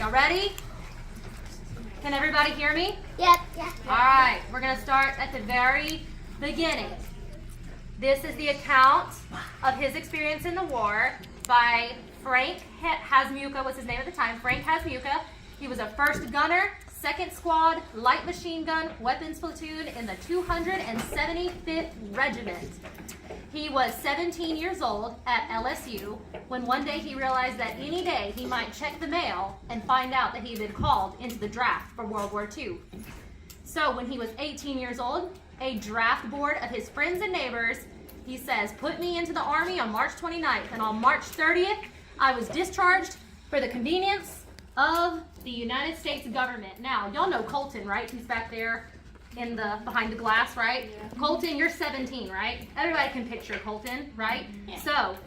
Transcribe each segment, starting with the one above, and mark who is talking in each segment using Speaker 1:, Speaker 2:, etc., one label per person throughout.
Speaker 1: Y'all ready? Can everybody hear me?
Speaker 2: Yep.
Speaker 1: All right, we're going to start at the very beginning. This is the account of his experience in the war by Frank Hazmuka, was his name at the time. Frank Hazmuka. He was a 1st gunner, 2nd squad, light machine gun, weapons platoon in the 275th Regiment. He was 17 years old at LSU when one day he realized that any day he might check the mail and find out that he had been called into the draft for World War II. So when he was 18 years old, a draft board of his friends and neighbors, he says, put me into the Army on March 29th, and on March 30th, I was discharged for the convenience of the United States government. Now, y'all know Colton, right? He's back there in the behind the glass, right? Yeah. Colton, you're 17, right? Everybody can picture Colton, right? Yeah. So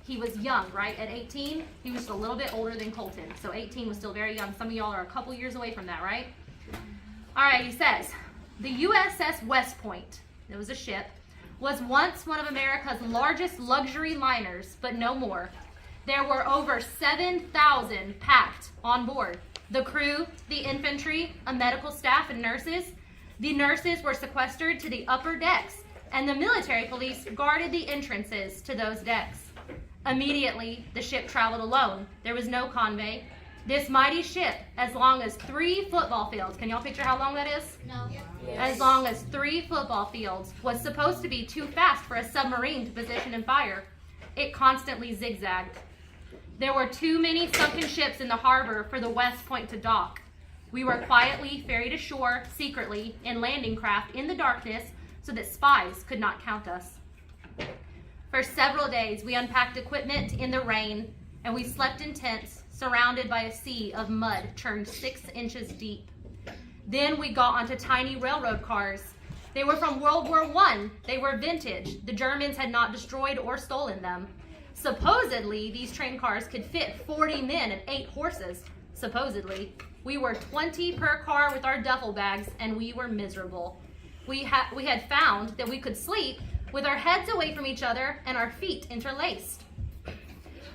Speaker 1: he was young, right? At 18, he was just a little bit older than Colton. So 18 was still very young. Some of y'all are a couple years away from that, right? All right, he says, the USS West Point, it was a ship, was once one of America's largest luxury liners, but no more. There were over 7,000 packed on board. The crew, the infantry, a medical staff, and nurses. The nurses were sequestered to the upper decks, and the military police guarded the entrances to those decks. Immediately, the ship traveled alone. There was no convoy. This mighty ship, as long as 3 football fields, can y'all picture how long that is?
Speaker 2: No.
Speaker 3: Yes.
Speaker 1: As long as 3 football fields, was supposed to be too fast for a submarine to position and fire. It constantly zigzagged. There were too many sunken ships in the harbor for the West Point to dock. We were quietly ferried ashore secretly in landing craft in the darkness so that spies could not count us. For several days, we unpacked equipment in the rain, and we slept in tents surrounded by a sea of mud churned 6 inches deep. Then we got onto tiny railroad cars. They were from World War I. They were vintage. The Germans had not destroyed or stolen them. Supposedly, these train cars could fit 40 men and 8 horses. Supposedly. We were 20 per car with our duffel bags, and we were miserable. We had found that we could sleep with our heads away from each other and our feet interlaced.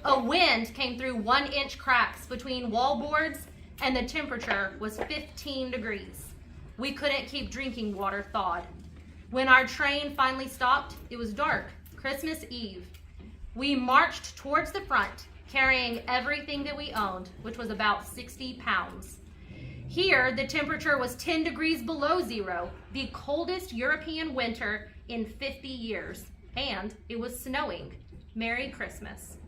Speaker 1: A wind came through 1-inch cracks between wall boards, and the temperature was 15 degrees. We couldn't keep drinking water thawed. When our train finally stopped, it was dark, Christmas Eve. We marched towards the front, carrying everything that we owned, which was about 60 pounds. Here, the temperature was 10 degrees below zero, the coldest European winter in 50 years, and it was snowing. Merry Christmas.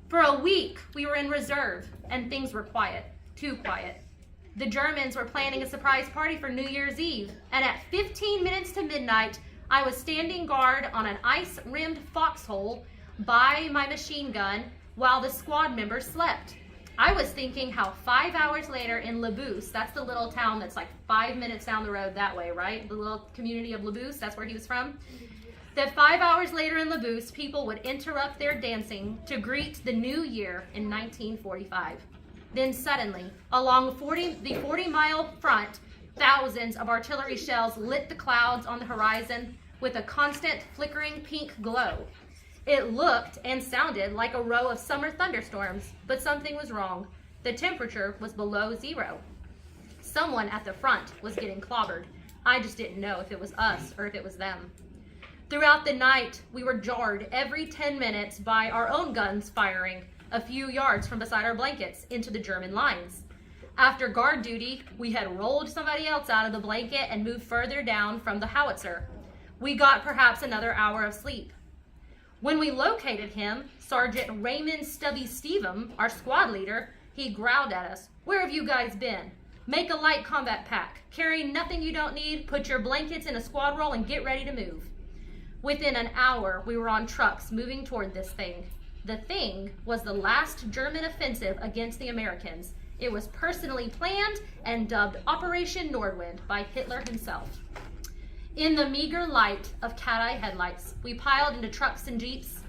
Speaker 1: For a week, we were in reserve, and things were quiet, too quiet. The Germans were planning a surprise party for New Year's Eve, and at 15 minutes to midnight, I was standing guard on an ice-rimmed foxhole by my machine gun while the squad members slept. I was thinking how 5 hours later in Labousse, that's the little town that's like 5 minutes down the road that way, right? The little community of Labousse, that's where he was from. That 5 hours later in Labousse, people would interrupt their dancing to greet the new year in 1945. Then suddenly, along the 40-mile front, thousands of artillery shells lit the clouds on the horizon with a constant flickering pink glow. It looked and sounded like a row of summer thunderstorms, but something was wrong. The temperature was below zero. Someone at the front was getting clobbered. I just didn't know if it was us or if it was them. Throughout the night, we were jarred every 10 minutes by our own guns firing a few yards from beside our blankets into the German lines. After guard duty, we had rolled somebody else out of the blanket and moved further down from the howitzer. We got perhaps another hour of sleep. When we located him, Sergeant Raymond Stubby Stevem, our squad leader, he growled at us, "Where have you guys been? Make a light combat pack. Carry nothing you don't need, put your blankets in a squad roll, and get ready to move." Within an hour, we were on trucks moving toward this thing. The thing was the last German offensive against the Americans. It was personally planned and dubbed Operation Nordwind by Hitler himself. In the meager light of cat-eye headlights, we piled into trucks and jeeps.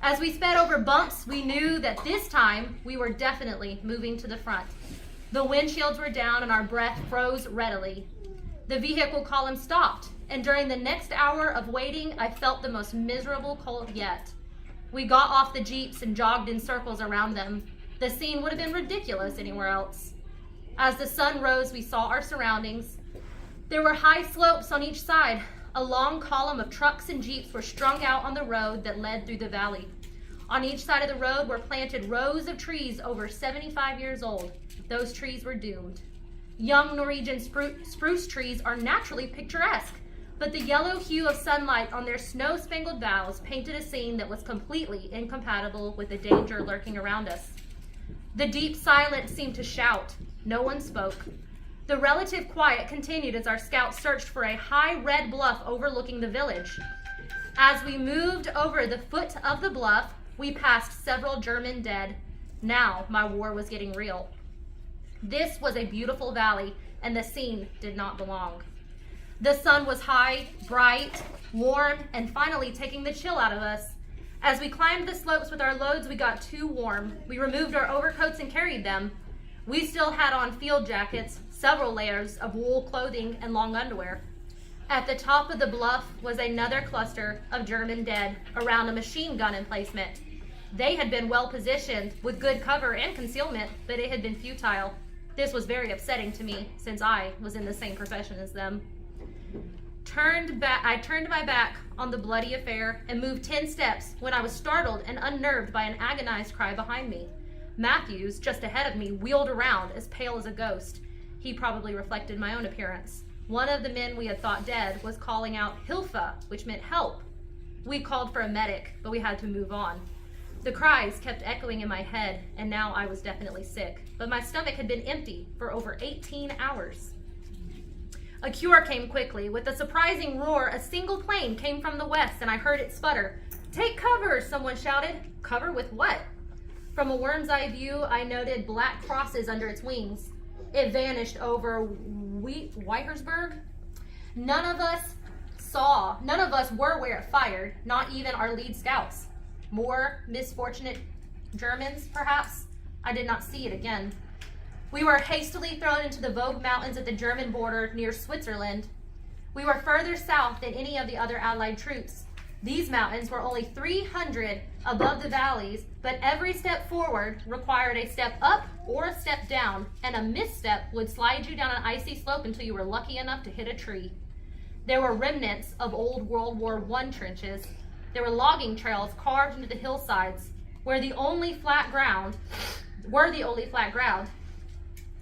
Speaker 1: As we sped over bumps, we knew that this time we were definitely moving to the front. The windshields were down and our breath froze readily. The vehicle column stopped, and during the next hour of waiting, I felt the most miserable cold yet. We got off the jeeps and jogged in circles around them. The scene would have been ridiculous anywhere else. As the sun rose, we saw our surroundings. There were high slopes on each side. A long column of trucks and jeeps were strung out on the road that led through the valley. On each side of the road were planted rows of trees over 75 years old. Those trees were doomed. Young Norwegian spruce trees are naturally picturesque, but the yellow hue of sunlight on their snow-spangled boughs painted a scene that was completely incompatible with the danger lurking around us. The deep silence seemed to shout. No one spoke. The relative quiet continued as our scouts searched for a high red bluff overlooking the village. As we moved over the foot of the bluff, we passed several German dead. Now my war was getting real. This was a beautiful valley, and the scene did not belong. The sun was high, bright, warm, and finally taking the chill out of us. As we climbed the slopes with our loads, we got too warm. We removed our overcoats and carried them. We still had on field jackets, several layers of wool clothing, and long underwear. At the top of the bluff was another cluster of German dead around a machine gun emplacement. They had been well positioned with good cover and concealment, but it had been futile. This was very upsetting to me since I was in the same profession as them. I turned my back on the bloody affair and moved 10 steps when I was startled and unnerved by an agonized cry behind me. Matthews, just ahead of me, wheeled around as pale as a ghost. He probably reflected my own appearance. One of the men we had thought dead was calling out Hilfe, which meant help. We called for a medic, but we had to move on. The cries kept echoing in my head, and now I was definitely sick, but my stomach had been empty for over 18 hours. A cure came quickly. With a surprising roar, a single plane came from the west, and I heard it sputter. "Take cover," someone shouted. Cover with what? From a worm's eye view, I noted black crosses under its wings. It vanished over Weitersburg. None of us were where it fired, not even our lead scouts. More misfortunate Germans, perhaps? I did not see it again. We were hastily thrown into the Vosges Mountains at the German border near Switzerland. We were further south than any of the other Allied troops. These mountains were only 300 above the valleys, but every step forward required a step up or a step down, and a misstep would slide you down an icy slope until you were lucky enough to hit a tree. There were remnants of old World War I trenches. There were logging trails carved into the hillsides were the only flat ground,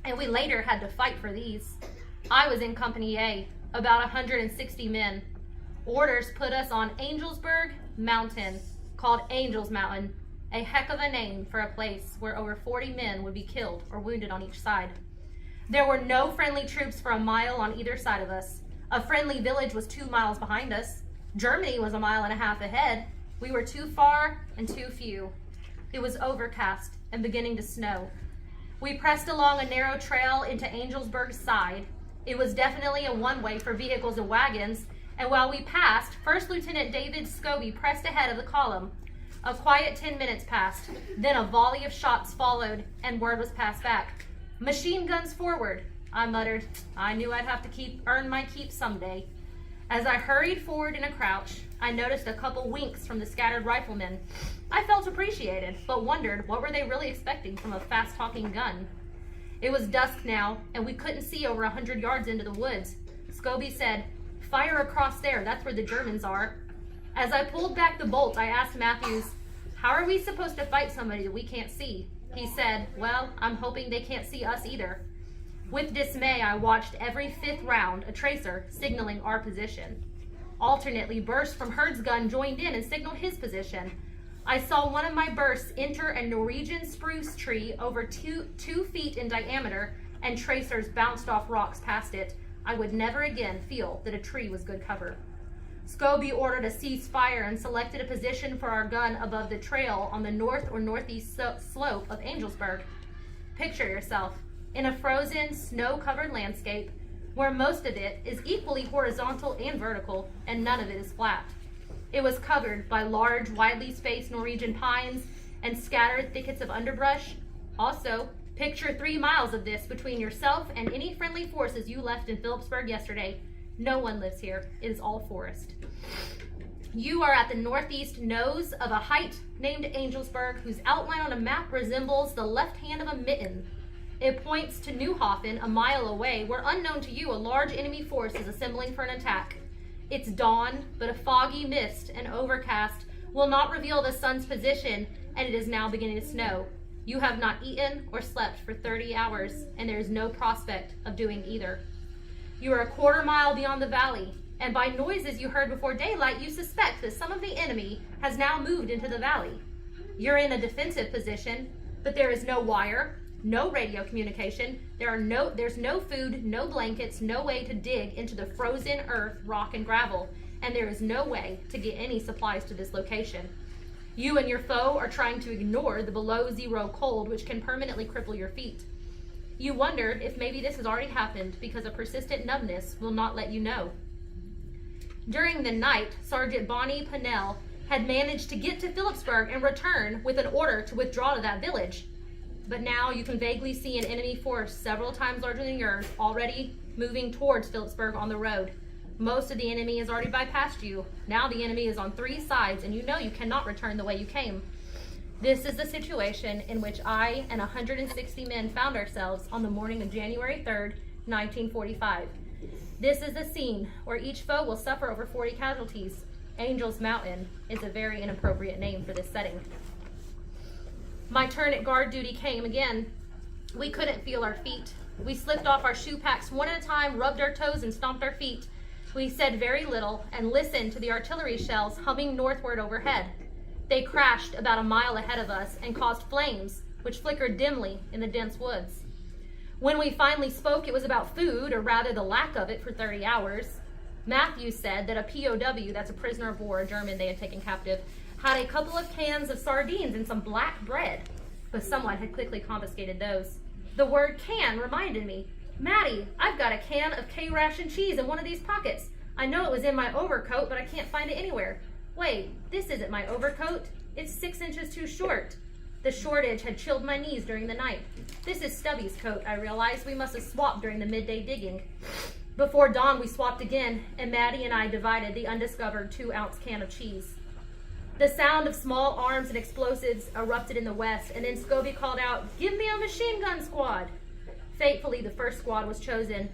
Speaker 1: and we later had to fight for these. I was in Company A, about 160 men. Orders put us on Angelsberg Mountain, called Angels Mountain, a heck of a name for a place where over 40 men would be killed or wounded on each side. There were no friendly troops for a mile on either side of us. A friendly village was 2 miles behind us. Germany was 1.5 miles ahead. We were too far and too few. It was overcast and beginning to snow. We pressed along a narrow trail into Angelsberg's side. It was definitely a one-way for vehicles and wagons, and while we passed, First Lieutenant David Scobie pressed ahead of the column. A quiet 10 minutes passed. Then a volley of shots followed, and word was passed back. "Machine guns forward," I muttered. I knew I'd have to earn my keep someday. As I hurried forward in a crouch, I noticed a couple winks from the scattered riflemen. I felt appreciated, but wondered what were they really expecting from a fast-talking gun. It was dusk now, and we couldn't see over 100 yards into the woods. Scobie said, "Fire across there, that's where the Germans are." As I pulled back the bolt, I asked Matthews, "How are we supposed to fight somebody that we can't see?" He said, "Well, I'm hoping they can't see us either." With dismay, I watched every 5th round a tracer signaling our position. Alternately, bursts from Herd's gun joined in and signaled his position. I saw one of my bursts enter a Norwegian spruce tree over 2 feet in diameter, and tracers bounced off rocks past it. I would never again feel that a tree was good cover. Scobie ordered a ceasefire and selected a position for our gun above the trail on the north or northeast slope of Angelsberg. Picture yourself in a frozen, snow-covered landscape where most of it is equally horizontal and vertical, and none of it is flat. It was covered by large, widely spaced Norwegian pines and scattered thickets of underbrush. Also, picture 3 miles of this between yourself and any friendly forces you left in Phillipsburg yesterday. No one lives here. It is all forest. You are at the northeast nose of a height named Angelsburg, whose outline on a map resembles the left hand of a mitten. It points to Neuhofen, a mile away, where unknown to you, a large enemy force is assembling for an attack. It's dawn, but a foggy mist and overcast will not reveal the sun's position, and it is now beginning to snow. You have not eaten or slept for 30 hours, and there is no prospect of doing either. You are a quarter mile beyond the valley, and by noises you heard before daylight, you suspect that some of the enemy has now moved into the valley. You're in a defensive position, but there is no wire, no radio communication, there's no food, no blankets, no way to dig into the frozen earth, rock, and gravel, and there is no way to get any supplies to this location. You and your foe are trying to ignore the below zero cold, which can permanently cripple your feet. You wondered if maybe this has already happened because a persistent numbness will not let you know. During the night, Sergeant Bonnie Pennell had managed to get to Phillipsburg and return with an order to withdraw to that village. But now you can vaguely see an enemy force several times larger than yours already moving towards Phillipsburg on the road. Most of the enemy has already bypassed you. Now the enemy is on 3 sides, and you know you cannot return the way you came. This is the situation in which I and 160 men found ourselves on the morning of January 3rd, 1945. This is the scene where each foe will suffer over 40 casualties. Angel's Mountain is a very inappropriate name for this setting. My turn at guard duty came again. We couldn't feel our feet. We slipped off our shoe packs one at a time, rubbed our toes, and stomped our feet. We said very little and listened to the artillery shells humming northward overhead. They crashed about a mile ahead of us and caused flames, which flickered dimly in the dense woods. When we finally spoke, it was about food, or rather the lack of it, for 30 hours. Matthew said that a POW, that's a prisoner of war, a German they had taken captive, had a couple of cans of sardines and some black bread, but someone had quickly confiscated those. The word can reminded me. Maddie, I've got a can of K-ration cheese in one of these pockets. I know it was in my overcoat, but I can't find it anywhere. Wait, this isn't my overcoat. It's 6 inches too short. The shortage had chilled my knees during the night. This is Stubby's coat, I realized. We must have swapped during the midday digging. Before dawn, we swapped again, and Maddie and I divided the undiscovered 2-ounce can of cheese. The sound of small arms and explosives erupted in the west, and then Scobie called out, "Give me a machine gun squad." Fatefully, the first squad was chosen.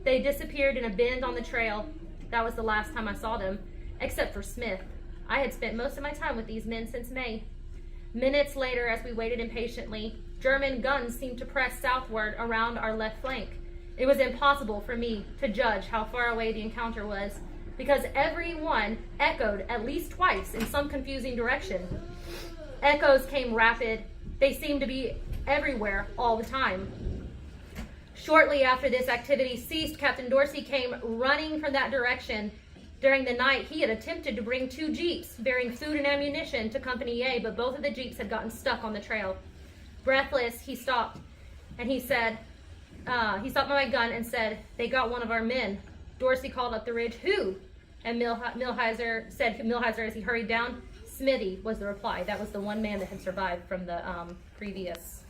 Speaker 1: They disappeared in a bend on the trail. That was the last time I saw them, except for Smith. I had spent most of my time with these men since May. Minutes later, as we waited impatiently, German guns seemed to press southward around our left flank. It was impossible for me to judge how far away the encounter was, because every one echoed at least twice in some confusing direction. Echoes came rapid. They seemed to be everywhere all the time. Shortly after this activity ceased, Captain Dorsey came running from that direction. During the night, he had attempted to bring 2 jeeps bearing food and ammunition to Company A, but both of the jeeps had gotten stuck on the trail. Breathless, he stopped, and he said, he stopped by my gun and said, "They got one of our men." Dorsey called up the ridge, "Who?" And Milheiser as he hurried down, "Smithy," was the reply. That was the one man that had survived from the previous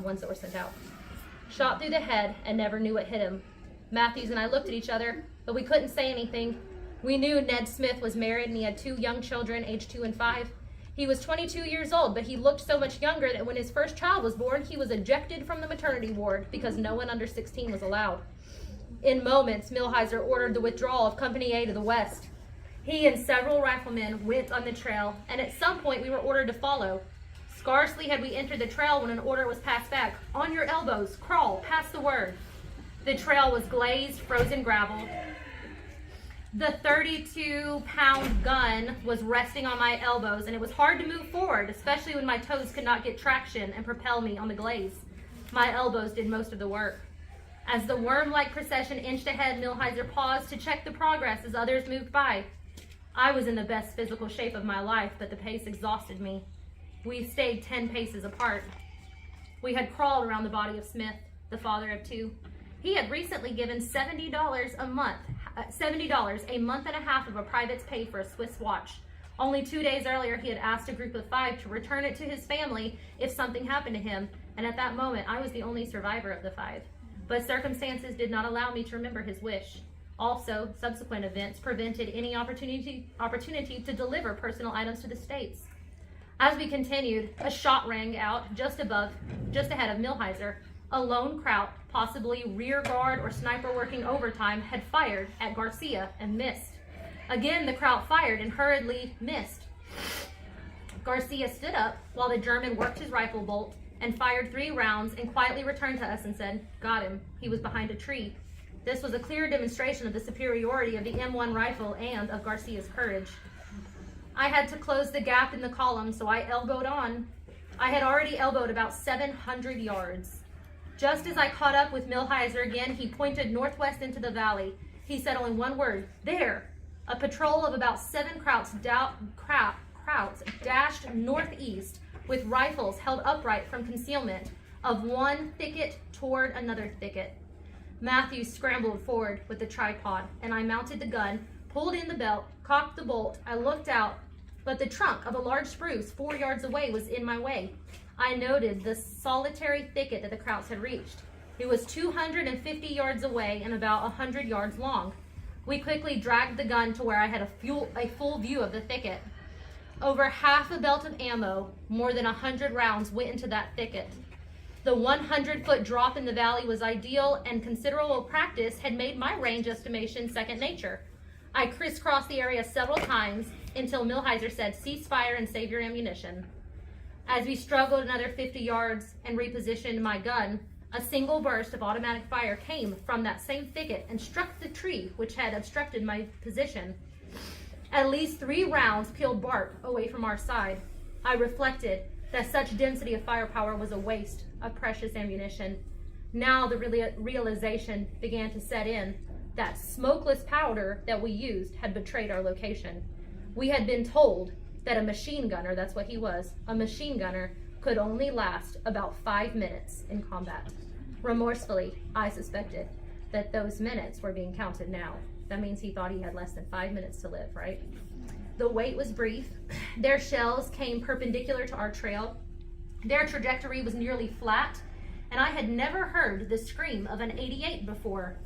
Speaker 1: ones that were sent out. Shot through the head and never knew what hit him. Matthews and I looked at each other, but we couldn't say anything. We knew Ned Smith was married and he had 2 young children, aged 2 and 5. He was 22 years old, but he looked so much younger that when his first child was born, he was ejected from the maternity ward because no one under 16 was allowed. In moments, Milheiser ordered the withdrawal of Company A to the west. He and several riflemen went on the trail, and at some point we were ordered to follow. Scarcely had we entered the trail when an order was passed back. "On your elbows, crawl, pass the word." The trail was glazed, frozen gravel. The 32-pound gun was resting on my elbows, and it was hard to move forward, especially when my toes could not get traction and propel me on the glaze. My elbows did most of the work. As the worm-like procession inched ahead, Milheiser paused to check the progress as others moved by. I was in the best physical shape of my life, but the pace exhausted me. We stayed 10 paces apart. We had crawled around the body of Smith, the father of 2. He had recently given $70 a month, $70 a month and a half of a private's pay for a Swiss watch. Only 2 days earlier, he had asked a group of 5 to return it to his family if something happened to him, and at that moment, I was the only survivor of the 5. But circumstances did not allow me to remember his wish. Also, subsequent events prevented any opportunity to deliver personal items to the States. As we continued, a shot rang out just ahead of Millheiser. A lone Kraut, possibly rear guard or sniper working overtime, had fired at Garcia and missed. Again, the Kraut fired and hurriedly missed. Garcia stood up while the German worked his rifle bolt and fired 3 rounds and quietly returned to us and said, "Got him. He was behind a tree." This was a clear demonstration of the superiority of the M1 rifle and of Garcia's courage. I had to close the gap in the column, so I elbowed on. I had already elbowed about 700 yards. Just as I caught up with Millheiser again, he pointed northwest into the valley. He said only one word, "There!" A patrol of about 7 Krauts dashed northeast with rifles held upright from concealment of one thicket toward another thicket. Matthews scrambled forward with the tripod, and I mounted the gun, pulled in the belt, cocked the bolt. I looked out, but the trunk of a large spruce 4 yards away was in my way. I noted the solitary thicket that the Krauts had reached. It was 250 yards away and about 100 yards long. We quickly dragged the gun to where I had a full view of the thicket. Over half a belt of ammo, more than 100 rounds, went into that thicket. The 100-foot drop in the valley was ideal, and considerable practice had made my range estimation second nature. I crisscrossed the area several times until Millheiser said, "Cease fire and save your ammunition." As we struggled another 50 yards and repositioned my gun, a single burst of automatic fire came from that same thicket and struck the tree which had obstructed my position. At least 3 rounds peeled bark away from our side. I reflected that such density of firepower was a waste of precious ammunition. Now the realization began to set in that smokeless powder that we used had betrayed our location. We had been told that a machine gunner, that's what he was, a machine gunner, could only last about 5 minutes in combat. Remorsefully, I suspected that those minutes were being counted now. That means he thought he had less than 5 minutes to live, right? The wait was brief. Their shells came perpendicular to our trail. Their trajectory was nearly flat, and I had never heard the scream of an 88 before.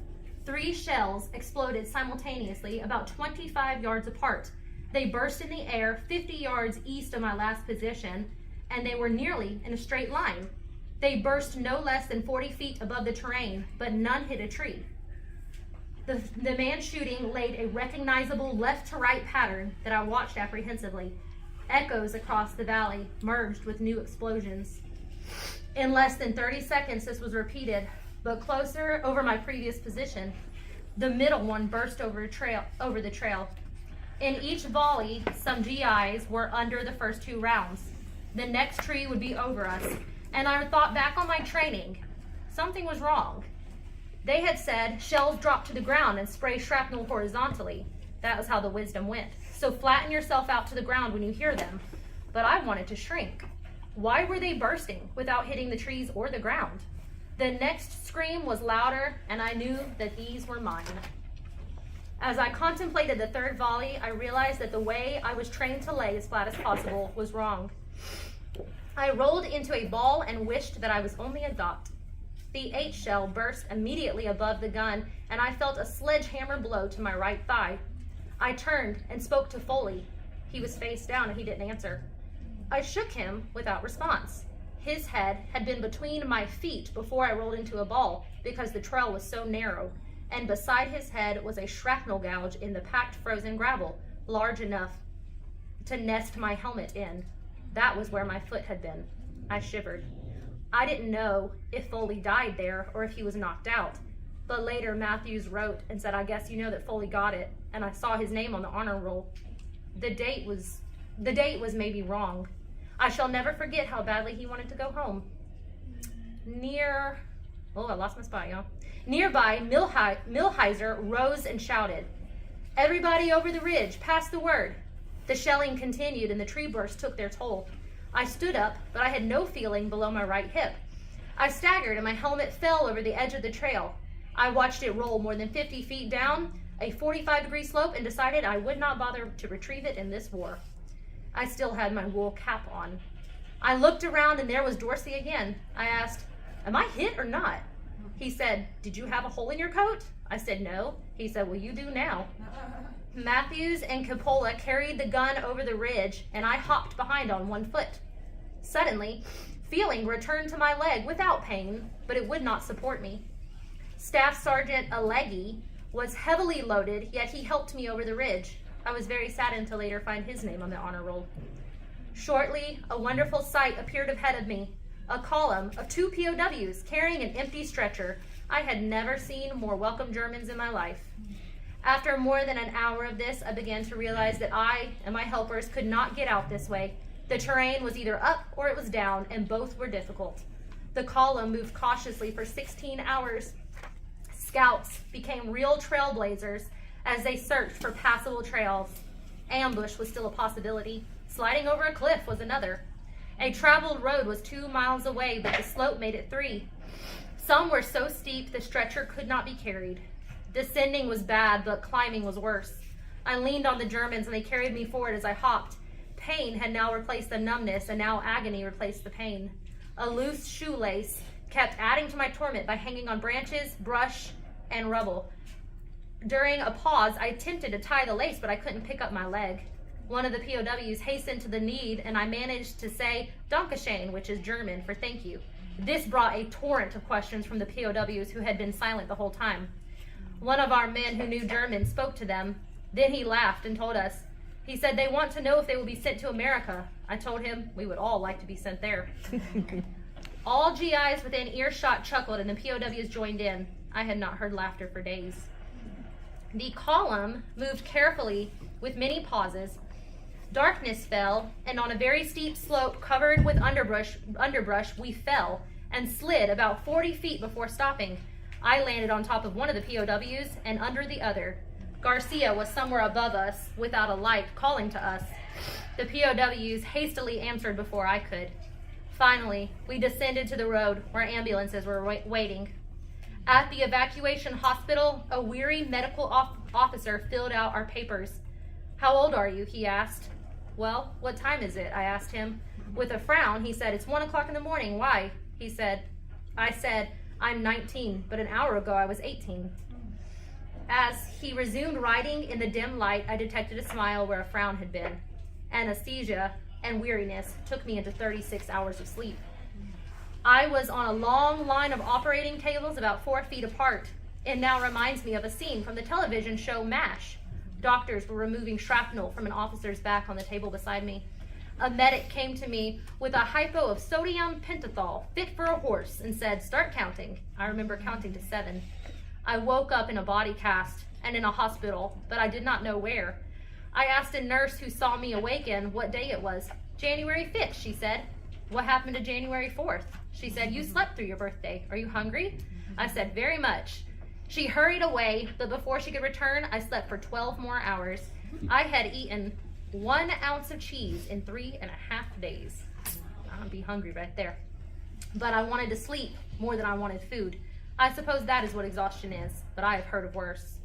Speaker 1: 3 shells exploded simultaneously about 25 yards apart. They burst in the air 50 yards east of my last position, and they were nearly in a straight line. They burst no less than 40 feet above the terrain, but none hit a tree. The man shooting laid a recognizable left-to-right pattern that I watched apprehensively. Echoes across the valley merged with new explosions. In less than 30 seconds, this was repeated, but closer over my previous position. The middle one burst over the trail. In each volley, some GIs were under the first 2 rounds. The next tree would be over us, and I thought back on my training. Something was wrong. They had said shells drop to the ground and spray shrapnel horizontally. That was how the wisdom went. So flatten yourself out to the ground when you hear them. But I wanted to shrink. Why were they bursting without hitting the trees or the ground? The next scream was louder, and I knew that these were mine. As I contemplated the 3rd volley, I realized that the way I was trained to lay as flat as possible was wrong. I rolled into a ball and wished that I was only a dot. The 8 shell burst immediately above the gun, and I felt a sledgehammer blow to my right thigh. I turned and spoke to Foley. He was face down and he didn't answer. I shook him without response. His head had been between my feet before I rolled into a ball because the trail was so narrow, and beside his head was a shrapnel gouge in the packed frozen gravel, large enough to nest my helmet in. That was where my foot had been. I shivered. I didn't know if Foley died there or if he was knocked out, but later Matthews wrote and said, "I guess you know that Foley got it," and I saw his name on the honor roll. The date was maybe wrong. I shall never forget how badly he wanted to go home. I lost my spot, y'all. Nearby, Millheiser rose and shouted, "Everybody over the ridge, pass the word." The shelling continued and the tree bursts took their toll. I stood up, but I had no feeling below my right hip. I staggered and my helmet fell over the edge of the trail. I watched it roll more than 50 feet down a 45-degree slope and decided I would not bother to retrieve it in this war. I still had my wool cap on. I looked around and there was Dorsey again. I asked, "Am I hit or not?" He said, "Did you have a hole in your coat?" I said, "No." He said, "Well, you do now." Matthews and Coppola carried the gun over the ridge, and I hopped behind on one foot. Suddenly, feeling returned to my leg without pain, but it would not support me. Staff Sergeant Alleghi was heavily loaded, yet he helped me over the ridge. I was very saddened to later find his name on the honor roll. Shortly, a wonderful sight appeared ahead of me, a column of 2 POWs carrying an empty stretcher. I had never seen more welcome Germans in my life. After more than an hour of this, I began to realize that I and my helpers could not get out this way. The terrain was either up or it was down, and both were difficult. The column moved cautiously for 16 hours. Scouts became real trailblazers as they searched for passable trails. Ambush was still a possibility. Sliding over a cliff was another. A traveled road was 2 miles away, but the slope made it 3. Some were so steep the stretcher could not be carried. Descending was bad, but climbing was worse. I leaned on the Germans and they carried me forward as I hopped. Pain had now replaced the numbness, and now agony replaced the pain. A loose shoelace kept adding to my torment by hanging on branches, brush, and rubble. During a pause, I attempted to tie the lace, but I couldn't pick up my leg. One of the POWs hastened to the need, and I managed to say Dankeschön, which is German for thank you. This brought a torrent of questions from the POWs who had been silent the whole time. One of our men who knew German spoke to them. Then he laughed and told us. He said they want to know if they will be sent to America. I told him we would all like to be sent there. All GIs within earshot chuckled, and the POWs joined in. I had not heard laughter for days. The column moved carefully with many pauses. Darkness fell, and on a very steep slope covered with underbrush, we fell and slid about 40 feet before stopping. I landed on top of one of the POWs and under the other. Garcia was somewhere above us without a light, calling to us. The POWs hastily answered before I could. Finally, we descended to the road where ambulances were waiting. At the evacuation hospital, a weary medical officer filled out our papers. "How old are you?" he asked. "Well, what time is it?" I asked him. With a frown, he said, "It's 1 o'clock in the morning. Why?" I said, "I'm 19, but an hour ago I was 18. As he resumed writing in the dim light, I detected a smile where a frown had been. Anesthesia and weariness took me into 36 hours of sleep. I was on a long line of operating tables about 4 feet apart. It now reminds me of a scene from the television show MASH. Doctors were removing shrapnel from an officer's back on the table beside me. A medic came to me with a hypo of sodium pentothal, fit for a horse, and said, "Start counting." I remember counting to 7. I woke up in a body cast and in a hospital, but I did not know where. I asked a nurse who saw me awaken what day it was. "January 5th, she said. "What happened to January 4th? She said, "You slept through your birthday. Are you hungry?" I said, "Very much." She hurried away, but before she could return, I slept for 12 more hours. I had eaten 1 ounce of cheese in 3.5 days. I'd be hungry right there. But I wanted to sleep more than I wanted food. I suppose that is what exhaustion is, but I have heard of worse.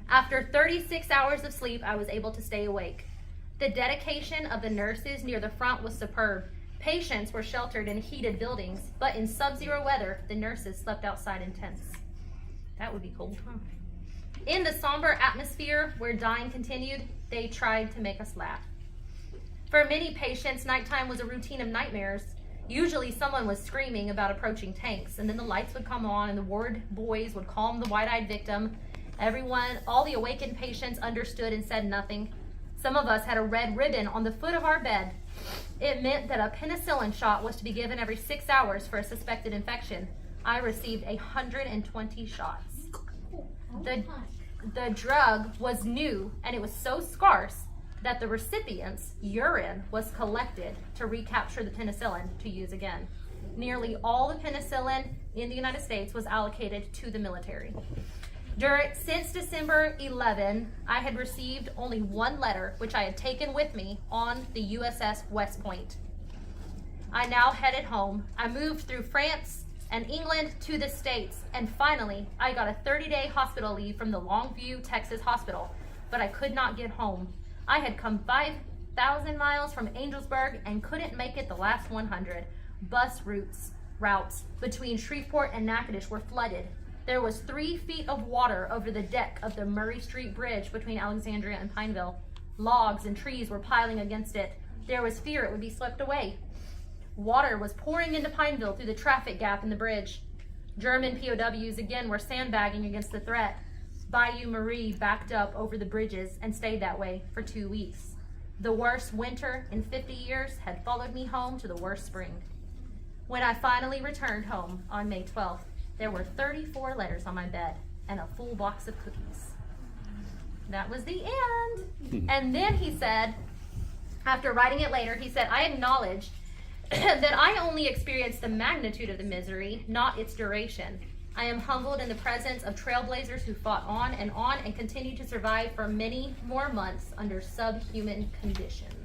Speaker 1: After 36 hours of sleep, I was able to stay awake. The dedication of the nurses near the front was superb. Patients were sheltered in heated buildings, but in sub-zero weather, the nurses slept outside in tents. That would be cold, huh? In the somber atmosphere where dying continued, they tried to make us laugh. For many patients, nighttime was a routine of nightmares. Usually someone was screaming about approaching tanks, and then the lights would come on and the ward boys would calm the wide-eyed victim. All the awakened patients understood and said nothing. Some of us had a red ribbon on the foot of our bed. It meant that a penicillin shot was to be given every 6 hours for a suspected infection. I received 120 shots. The drug was new, and it was so scarce that the recipient's urine was collected to recapture the penicillin to use again. Nearly all the penicillin in the United States was allocated to the military. Since December 11, I had received only 1 letter, which I had taken with me on the USS West Point. I now headed home. I moved through France and England to the States, and finally, I got a 30-day hospital leave from the Longview, Texas hospital, but I could not get home. I had come 5,000 miles from Angelsburg and couldn't make it the last 100. Bus routes between Shreveport and Natchitoches were flooded. There was 3 feet of water over the deck of the Murray Street Bridge between Alexandria and Pineville. Logs and trees were piling against it. There was fear it would be swept away. Water was pouring into Pineville through the traffic gap in the bridge. German POWs again were sandbagging against the threat. Bayou Marie backed up over the bridges and stayed that way for 2 weeks. The worst winter in 50 years had followed me home to the worst spring. When I finally returned home on May 12th, there were 34 letters on my bed and a full box of cookies. That was the end. And then he said, after writing it later, he said, I acknowledge that I only experienced the magnitude of the misery, not its duration. I am humbled in the presence of trailblazers who fought on and continued to survive for many more months under subhuman conditions.